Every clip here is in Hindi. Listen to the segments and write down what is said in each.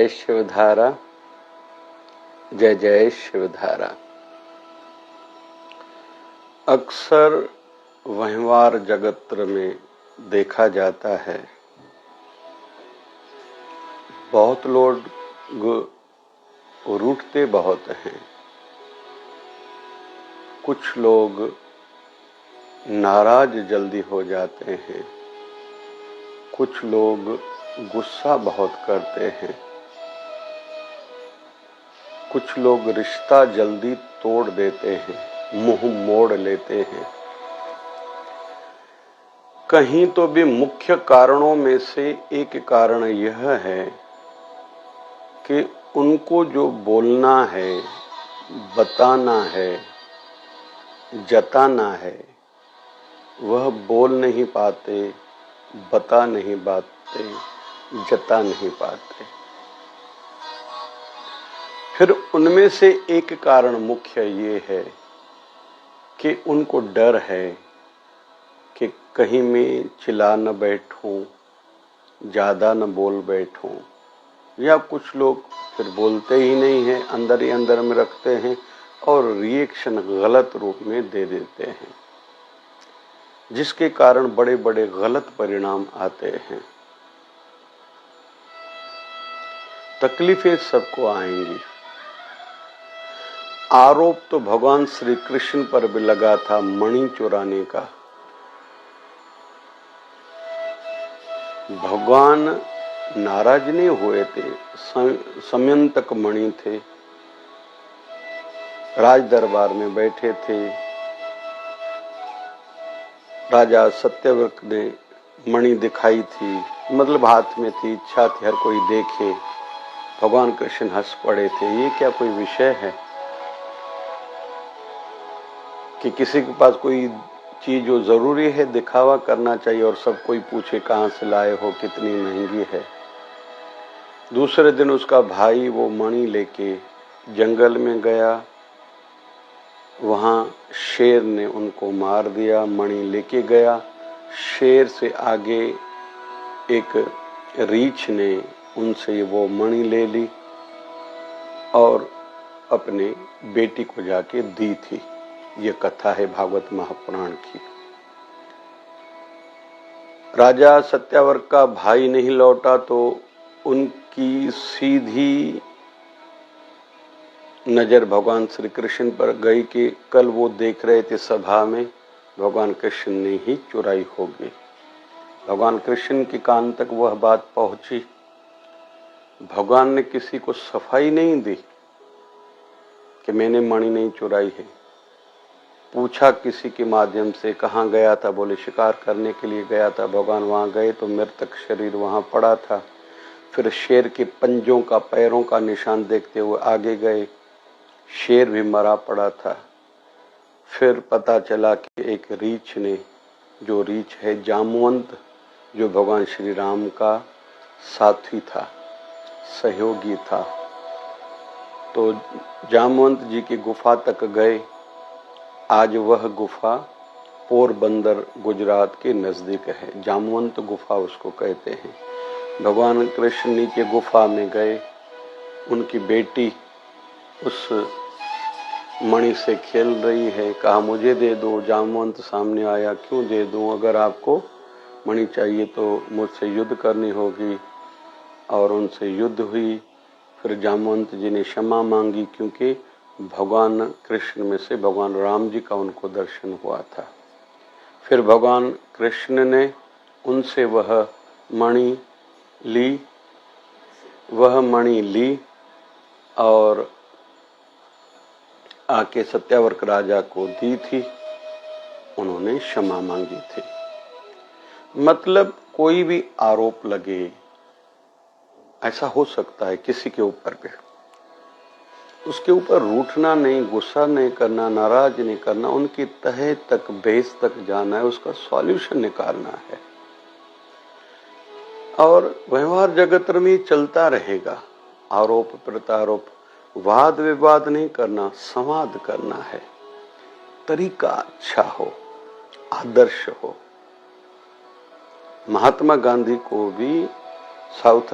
जय शिवधारा, जय जय शिवधारा। अक्सर व्यवहार जगत में देखा जाता है, बहुत लोग रूठते बहुत हैं, कुछ लोग नाराज जल्दी हो जाते हैं, कुछ लोग गुस्सा बहुत करते हैं, कुछ लोग रिश्ता जल्दी तोड़ देते हैं, मुंह मोड़ लेते हैं। कहीं तो भी मुख्य कारणों में से एक कारण यह है कि उनको जो बोलना है, बताना है, जताना है, वह बोल नहीं पाते, बता नहीं पाते, जता नहीं पाते। फिर उनमें से एक कारण मुख्य ये है कि उनको डर है कि कहीं मैं चिल्ला न बैठूं, ज्यादा न बोल बैठूं, या कुछ लोग फिर बोलते ही नहीं हैं, अंदर ही अंदर में रखते हैं और रिएक्शन गलत रूप में दे देते हैं, जिसके कारण बड़े बड़े गलत परिणाम आते हैं। तकलीफें सबको आएंगी। आरोप तो भगवान श्री कृष्ण पर भी लगा था मणि चुराने का। भगवान नाराज नहीं हुए थे, समयंतक मणि थे, राज दरबार में बैठे थे। राजा सत्यव्रत ने मणि दिखाई थी, मतलब हाथ में थी, इच्छा थी हर कोई देखे। भगवान कृष्ण हंस पड़े थे, ये क्या कोई विषय है कि किसी के पास कोई चीज जो जरूरी है दिखावा करना चाहिए और सब कोई पूछे कहाँ से लाए हो, कितनी महंगी है। दूसरे दिन उसका भाई वो मणि लेके जंगल में गया, वहां शेर ने उनको मार दिया। मणि लेके गया, शेर से आगे एक रीछ ने उनसे वो मणि ले ली और अपने बेटी को जाके दी थी। ये कथा है भागवत महापुराण की। राजा सत्याव्रत का भाई नहीं लौटा तो उनकी सीधी नजर भगवान श्री कृष्ण पर गई कि कल वो देख रहे थे सभा में भगवान कृष्ण ने ही चुराई होगी। भगवान कृष्ण के कान तक वह बात पहुंची। भगवान ने किसी को सफाई नहीं दी कि मैंने मणि नहीं चुराई है। पूछा किसी के माध्यम से कहाँ गया था, बोले शिकार करने के लिए गया था। भगवान वहां गए तो मृतक शरीर वहां पड़ा था। फिर शेर के पंजों का, पैरों का निशान देखते हुए आगे गए, शेर भी मरा पड़ा था। फिर पता चला कि एक रीछ ने, जो रीछ है जामवंत, जो भगवान श्री राम का साथी था, सहयोगी था, तो जामवंत जी की गुफा तक गए। आज वह गुफा पोरबंदर गुजरात के नजदीक है, जामवंत गुफा उसको कहते हैं। भगवान कृष्ण नीचे गुफा में गए, उनकी बेटी उस मणि से खेल रही है, कहा मुझे दे दो। जामवंत सामने आया, क्यों दे दूं, अगर आपको मणि चाहिए तो मुझसे युद्ध करनी होगी। और उनसे युद्ध हुई। फिर जामवंत जी ने क्षमा मांगी, क्योंकि भगवान कृष्ण में से भगवान राम जी का उनको दर्शन हुआ था। फिर भगवान कृष्ण ने उनसे वह मणि ली और आके सत्याव्रत राजा को दी थी। उन्होंने क्षमा मांगी थी। मतलब कोई भी आरोप लगे, ऐसा हो सकता है किसी के ऊपर पे, उसके ऊपर रूठना नहीं, गुस्सा नहीं करना, नाराज नहीं करना, उनकी तह तक, बेस तक जाना है, उसका सॉल्यूशन निकालना है। और व्यवहार जगत में चलता रहेगा, आरोप प्रत्यारोप, वाद विवाद नहीं करना, संवाद करना है। तरीका अच्छा हो, आदर्श हो। महात्मा गांधी को भी साउथ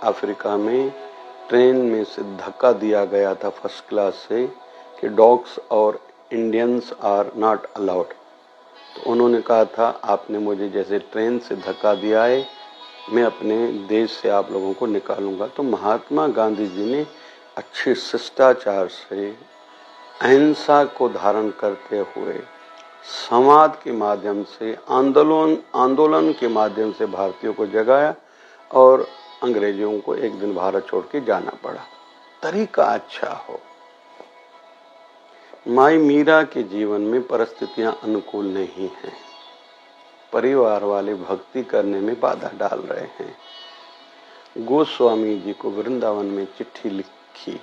अफ्रीका में ट्रेन में से धक्का दिया गया था फर्स्ट क्लास से कि डॉग्स और इंडियंस आर नॉट अलाउड। तो उन्होंने कहा था आपने मुझे जैसे ट्रेन से धक्का दिया है, मैं अपने देश से आप लोगों को निकालूंगा। तो महात्मा गांधी जी ने अच्छे शिष्टाचार से अहिंसा को धारण करते हुए संवाद के माध्यम से आंदोलन के माध्यम से भारतीयों को जगाया और अंग्रेजों को एक दिन भारत छोड़ के जाना पड़ा। तरीका अच्छा हो। माई मीरा के जीवन में परिस्थितियां अनुकूल नहीं हैं। परिवार वाले भक्ति करने में बाधा डाल रहे हैं। गोस्वामी जी को वृंदावन में चिट्ठी लिखी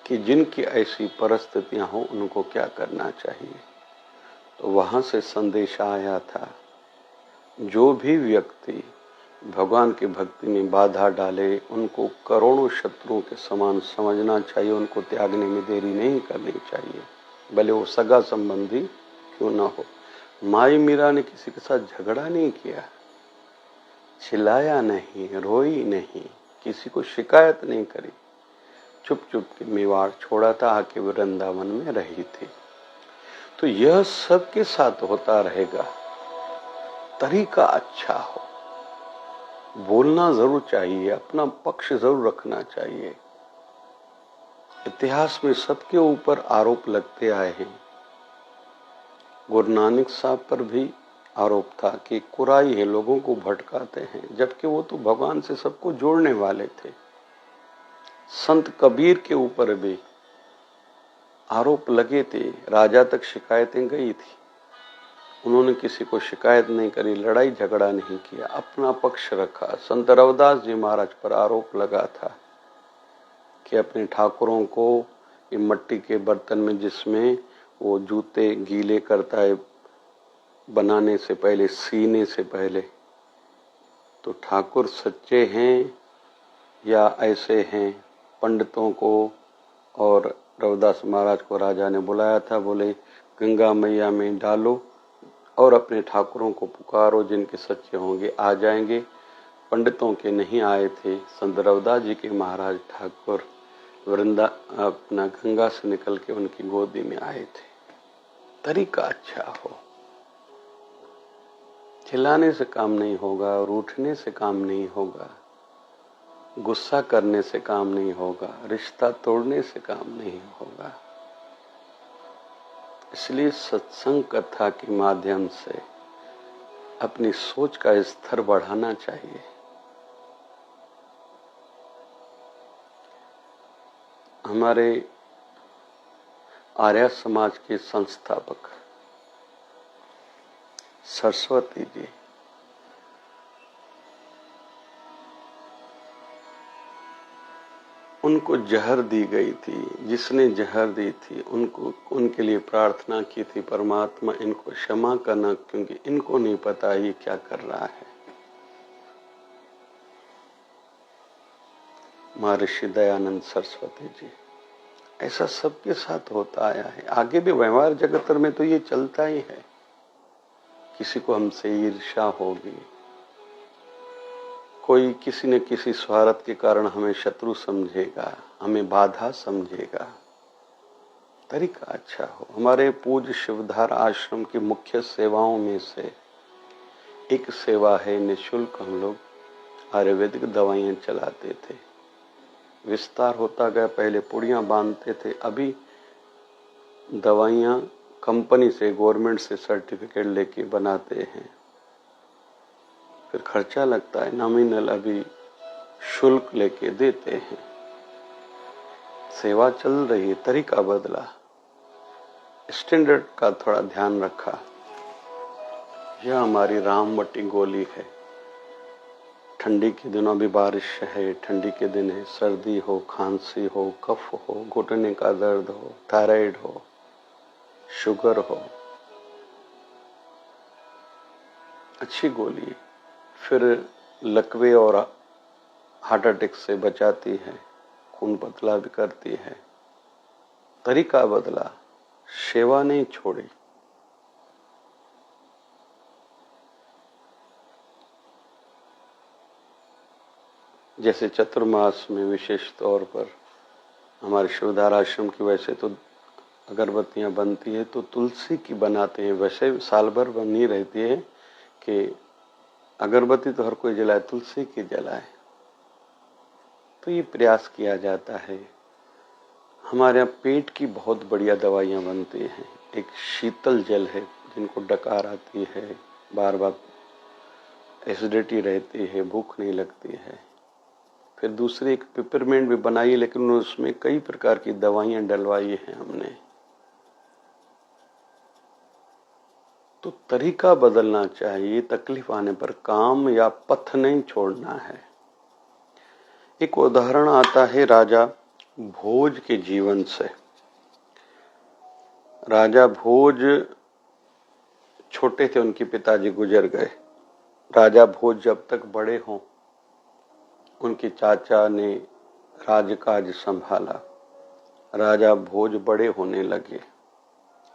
कि जिनकी ऐसी परिस्थितियां हो उनको क्या करना चाहिए। तो वहां से संदेश आया था, जो भी व्यक्ति भगवान की भक्ति में बाधा डाले उनको करोड़ों शत्रुओं के समान समझना चाहिए, उनको त्यागने में देरी नहीं करनी चाहिए, भले वो सगा संबंधी क्यों ना हो। माई मीरा ने किसी के साथ झगड़ा नहीं किया, चिल्लाया नहीं, रोई नहीं, किसी को शिकायत नहीं करी, चुप चुप के मेवाड़ छोड़ा था, आके वृंदावन में रही थी। तो यह सबके साथ होता रहेगा। तरीका अच्छा हो, बोलना जरूर चाहिए, अपना पक्ष जरूर रखना चाहिए। इतिहास में सबके ऊपर आरोप लगते आए हैं। गुरु नानक साहब पर भी आरोप था कि कुराई है, लोगों को भटकाते हैं, जबकि वो तो भगवान से सबको जोड़ने वाले थे। संत कबीर के ऊपर भी आरोप लगे थे, राजा तक शिकायतें गई थी, उन्होंने किसी को शिकायत नहीं करी, लड़ाई झगड़ा नहीं किया, अपना पक्ष रखा। संत रविदास जी महाराज पर आरोप लगा था कि अपने ठाकुरों को ये मिट्टी के बर्तन में जिसमें वो जूते गीले करता है बनाने से पहले, सीने से पहले, तो ठाकुर सच्चे हैं या ऐसे हैं। पंडितों को और रविदास महाराज को राजा ने बुलाया था, बोले गंगा मैया में डालो और अपने ठाकुरों को पुकारो, जिनके सच्चे होंगे आ जाएंगे। पंडितों के नहीं आए थे। संत रविदास जी के महाराज ठाकुर वृंदा अपना गंगा से निकल के उनकी गोदी में आए थे। तरीका अच्छा हो, चिल्लाने से काम नहीं होगा, और उठने से काम नहीं होगा, गुस्सा करने से काम नहीं होगा, रिश्ता तोड़ने से काम नहीं होगा। इसलिए सत्संग कथा के माध्यम से अपनी सोच का स्तर बढ़ाना चाहिए। हमारे आर्य समाज के संस्थापक सरस्वती जी उनको जहर दी गई थी। जिसने जहर दी थी उनको उनके लिए प्रार्थना की थी, परमात्मा इनको क्षमा करना, क्योंकि इनको नहीं पता ये क्या कर रहा है। महर्षि दयानंद सरस्वती जी, ऐसा सबके साथ होता आया है। आगे भी व्यवहार जगत में तो ये चलता ही है। किसी को हमसे ईर्ष्या होगी, कोई किसी न किसी स्वार्थ के कारण हमें शत्रु समझेगा, हमें बाधा समझेगा। तरीका अच्छा हो। हमारे पूज्य शिवधार आश्रम की मुख्य सेवाओं में से एक सेवा है, निःशुल्क हम लोग आयुर्वेदिक दवाइयां चलाते थे। विस्तार होता गया, पहले पुड़ियां बांधते थे, अभी दवाइयां कंपनी से, गवर्नमेंट से सर्टिफिकेट लेके बनाते हैं। फिर खर्चा लगता है, नॉमिनल अभी शुल्क लेके देते हैं। सेवा चल रही है, तरीका बदला, स्टैंडर्ड का थोड़ा ध्यान रखा। यह हमारी रामवटी गोली है। ठंडी के दिनों भी बारिश है, ठंडी के दिन है, सर्दी हो, खांसी हो, कफ हो, घुटने का दर्द हो, थायराइड हो, शुगर हो, अच्छी गोली। फिर लकवे और हार्ट अटैक से बचाती है, खून पतला भी करती है। तरीका बदला, सेवा नहीं छोड़ी। जैसे चतुर्मास में विशेष तौर पर हमारे शिवधारा आश्रम की वैसे तो अगरबत्तियां बनती है तो तुलसी की बनाते हैं, वैसे साल भर बनी रहती है कि अगरबत्ती तो हर कोई जलाए, तुलसी की जलाए। तो ये प्रयास किया जाता है। हमारे यहाँ पेट की बहुत बढ़िया दवाइयाँ बनती हैं। एक शीतल जल है, जिनको डकार आती है, बार बार एसिडिटी रहती है, भूख नहीं लगती है। फिर दूसरी एक पिपरमेंट भी बनाई है, लेकिन उसमें कई प्रकार की दवाइयाँ डलवाई हैं हमने। तो तरीका बदलना चाहिए, तकलीफ आने पर काम या पथ नहीं छोड़ना है। एक उदाहरण आता है राजा भोज के जीवन से। राजा भोज छोटे थे, उनके पिताजी गुजर गए। राजा भोज जब तक बड़े हों, उनके चाचा ने राजकाज संभाला। राजा भोज बड़े होने लगे,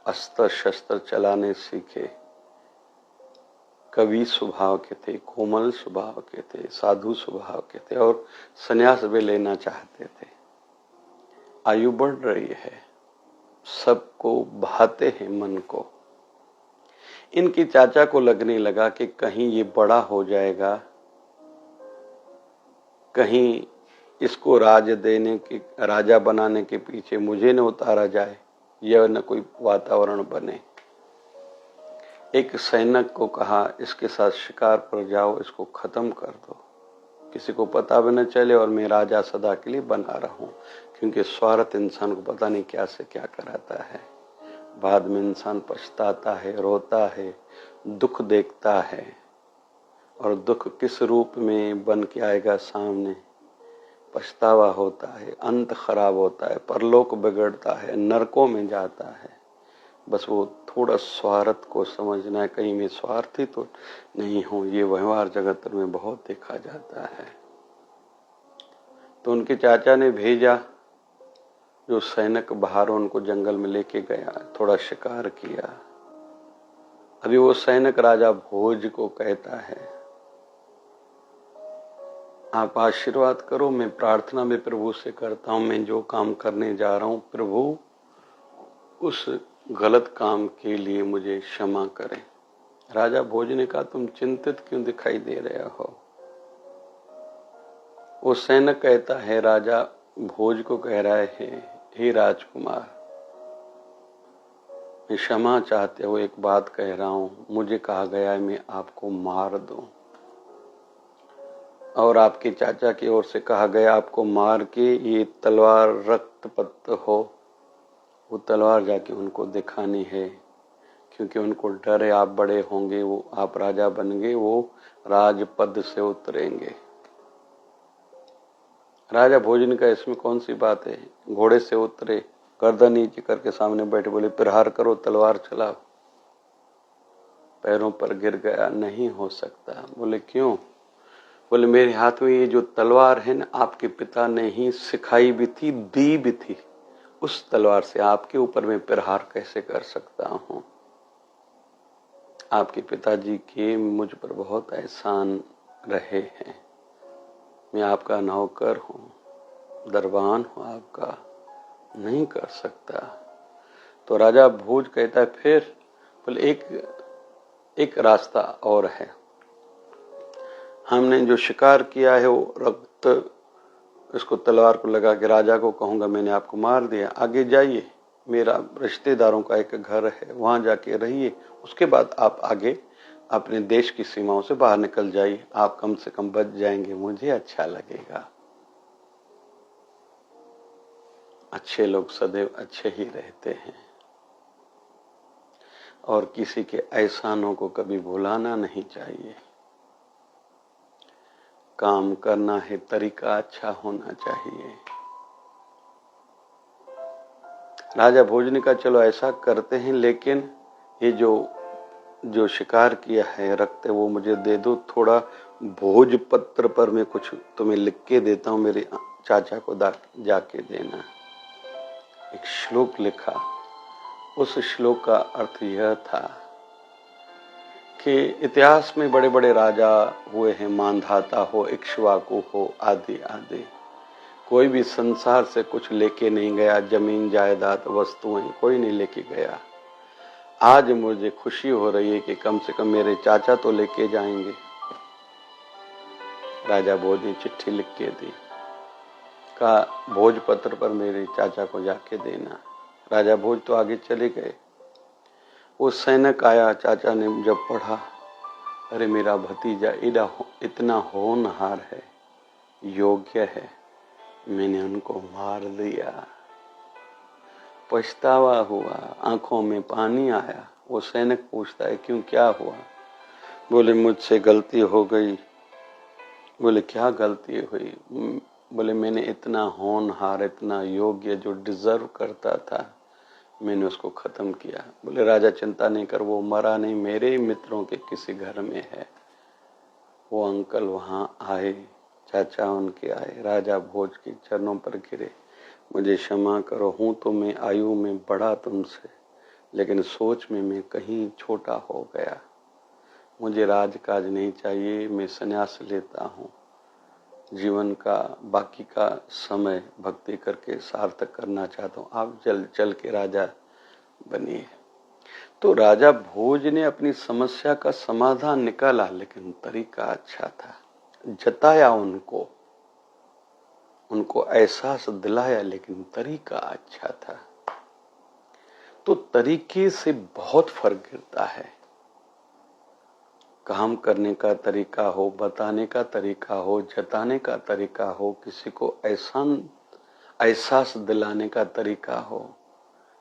अस्त्र शस्त्र चलाने सीखे, कवि स्वभाव के थे, कोमल स्वभाव के थे, साधु स्वभाव के थे और संन्यास भी लेना चाहते थे। आयु बढ़ रही है, सबको भाते हैं मन को। इनके चाचा को लगने लगा कि कहीं ये बड़ा हो जाएगा, कहीं इसको राज देने के, राजा बनाने के पीछे मुझे न उतारा जाए, यह न कोई वातावरण बने। एक सैनिक को कहा, इसके साथ शिकार पर जाओ, इसको खत्म कर दो, किसी को पता भी न चले और मैं राजा सदा के लिए बना रहूं। क्योंकि स्वार्थ इंसान को पता नहीं क्या से क्या कराता है। बाद में इंसान पछताता है, रोता है, दुख देखता है, और दुख किस रूप में बन के आएगा सामने, पछतावा होता है, अंत खराब होता है, परलोक बिगड़ता है, नरकों में जाता है। बस वो थोड़ा स्वार्थ को समझना है, कहीं मैं स्वार्थी तो नहीं हूं। ये व्यवहार जगत में बहुत देखा जाता है। तो उनके चाचा ने भेजा, जो सैनिक बाहर उनको जंगल में लेके गया, थोड़ा शिकार किया। अभी वो सैनिक राजा भोज को कहता है, आप आशीर्वाद करो, मैं प्रार्थना में प्रभु से करता हूं, मैं जो काम करने जा रहा हूं प्रभु उस गलत काम के लिए मुझे क्षमा करें। राजा भोज ने कहा, तुम चिंतित क्यों दिखाई दे रहे हो? वो सैनिक कहता है, राजा भोज को कह रहा है, हे राजकुमार, मैं क्षमा चाहते हो एक बात कह रहा हूं, मुझे कहा गया है मैं आपको मार दूं, और आपके चाचा की ओर से कहा गया आपको मार के ये तलवार रक्तपत हो, वो तलवार जाके उनको दिखानी है। क्योंकि उनको डर है आप बड़े होंगे, वो आप राजा बनेंगे, वो राजपद से उतरेंगे। राजा भोजन का इसमें कौन सी बात है? घोड़े से उतरे, गर्दन नीचे करके सामने बैठे, बोले प्रहार करो, तलवार चलाओ। पैरों पर गिर गया, नहीं हो सकता। बोले क्यों? बोले मेरे हाथ में ये जो तलवार है ना, आपके पिता ने ही सिखाई भी थी, दी भी थी। उस तलवार से आपके ऊपर मैं प्रहार कैसे कर सकता हूं? आपके पिताजी के मुझ पर बहुत एहसान रहे हैं, मैं आपका नौकर हूं, दरबान हूं आपका, नहीं कर सकता। तो राजा भोज कहता है, फिर बोले एक रास्ता और है। हमने जो शिकार किया है वो रक्त, इसको तलवार को लगा के राजा को कहूंगा मैंने आपको मार दिया, आगे जाइए, मेरा रिश्तेदारों का एक घर है, वहां जाके रहिए, उसके बाद आप आगे अपने देश की सीमाओं से बाहर निकल जाइए, आप कम से कम बच जाएंगे, मुझे अच्छा लगेगा। अच्छे लोग सदैव अच्छे ही रहते हैं और किसी के एहसानों को कभी भुलाना नहीं चाहिए। काम करना है, तरीका अच्छा होना चाहिए। राजा भोज ने कहा, चलो ऐसा करते हैं, लेकिन ये जो शिकार किया है रक्त है, वो मुझे दे दो। थोड़ा भोजपत्र पर मैं कुछ तुम्हें लिख के देता हूं, मेरे चाचा को जाके देना। एक श्लोक लिखा। उस श्लोक का अर्थ यह था कि इतिहास में बड़े बड़े राजा हुए हैं, मांधाता हो, इक्ष्वाकु हो, आदि आदि। कोई भी संसार से कुछ लेके नहीं गया, जमीन जायदाद वस्तुएं कोई नहीं लेके गया। आज मुझे खुशी हो रही है कि कम से कम मेरे चाचा तो लेके जाएंगे। राजा भोज ने चिट्ठी लिख के दी, कहा भोजपत्र पर मेरे चाचा को जाके देना। राजा भोज तो आगे चले गए। वो सैनिक आया, चाचा ने जब पढ़ा, अरे मेरा भतीजा इतना होनहार है, योग्य है, मैंने उनको मार दिया। पछतावा हुआ, आंखों में पानी आया। वो सैनिक पूछता है क्यों, क्या हुआ? बोले मुझसे गलती हो गई। बोले क्या गलती हुई? बोले मैंने इतना होनहार, इतना योग्य, जो डिजर्व करता था, मैंने उसको खत्म किया। बोले राजा चिंता नहीं कर, वो मरा नहीं, मेरे मित्रों के किसी घर में है। वो अंकल वहां आए, चाचा उनके आए, राजा भोज के चरणों पर गिरे, मुझे क्षमा करो, हूं तो मैं आयु में बड़ा तुमसे, लेकिन सोच में मैं कहीं छोटा हो गया। मुझे राजकाज नहीं चाहिए, मैं संन्यास लेता हूँ। जीवन का बाकी का समय भक्ति करके सार्थक करना चाहता हूँ, आप चल के राजा बनिए। तो राजा भोज ने अपनी समस्या का समाधान निकाला, लेकिन तरीका अच्छा था, जताया उनको एहसास दिलाया, लेकिन तरीका अच्छा था। तो तरीके से बहुत फर्क गिरता है। काम करने का तरीका हो, बताने का तरीका हो, जताने का तरीका हो, किसी को एहसास दिलाने का तरीका हो,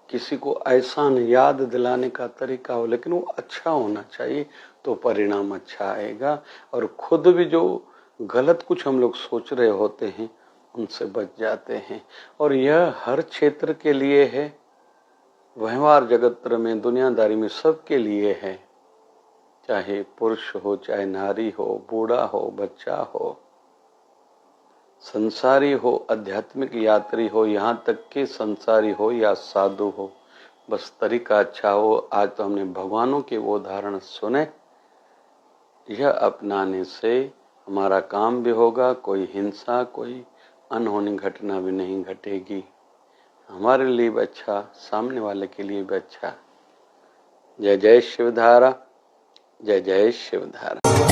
किसी को एहसान याद दिलाने का तरीका हो, लेकिन वो अच्छा होना चाहिए, तो परिणाम अच्छा आएगा। और खुद भी जो गलत कुछ हम लोग सोच रहे होते हैं, उनसे बच जाते हैं। और यह हर क्षेत्र के लिए है, व्यवहार जगत में, दुनियादारी में, सबके लिए है। चाहे पुरुष हो, चाहे नारी हो, बूढ़ा हो, बच्चा हो, संसारी हो, आध्यात्मिक यात्री हो, यहाँ तक कि संसारी हो या साधु हो, बस तरीका अच्छा हो। आज तो हमने भगवानों के वो उदाहरण सुने, यह अपनाने से हमारा काम भी होगा, कोई हिंसा, कोई अनहोनी घटना भी नहीं घटेगी। हमारे लिए भी अच्छा, सामने वाले के लिए भी अच्छा। जय जय शिवधारा, जय जय शिवधारा।